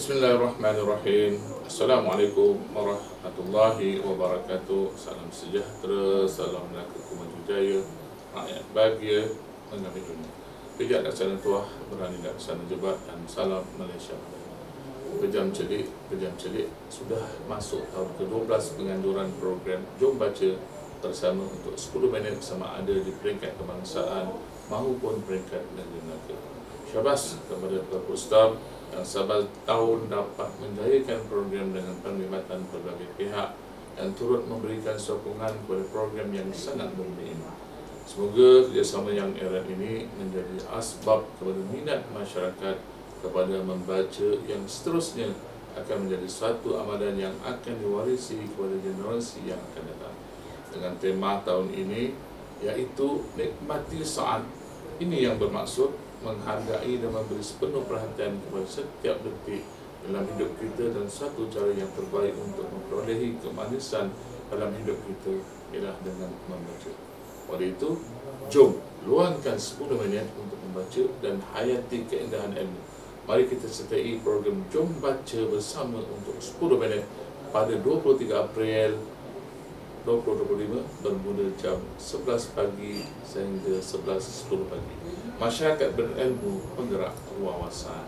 Bismillahirrahmanirrahim. Assalamualaikum warahmatullahi wabarakatuh. Salam sejahtera, salam malaikat maju jaya, rakyat bahagia, mengambil dunia. Pijak laksana tuah, berani laksana jebat, dan salam Malaysia. Pejam celik sudah masuk tahun ke-12 penganjuran program Jom Baca Bersama untuk 10 minit sama ada di peringkat kebangsaan maupun peringkat negara. Syabas kepada pelaku Ustaz yang sabar tahun dapat menjayakan program dengan penglibatan berbagai pihak dan turut memberikan sokongan kepada program yang sangat mumpuni ini. Semoga kerjasama yang erat ini menjadi asbab kepada minat masyarakat kepada membaca yang seterusnya akan menjadi suatu amalan yang akan diwarisi kepada generasi yang akan datang. Dengan tema tahun ini iaitu nikmati saat, ini yang bermaksud menghargai dan memberi sepenuh perhatian kepada setiap detik dalam hidup kita, dan satu cara yang terbaik untuk memperolehi kemanisan dalam hidup kita ialah dengan membaca. Oleh itu, jom luangkan 10 minit untuk membaca dan hayati keindahan ilmu. Mari kita sertai program Jom Baca Bersama untuk 10 minit pada 23 April 2025 bermula jam 11 pagi sehingga 11.10 pagi. Masyarakat berilmu, penggerak wawasan.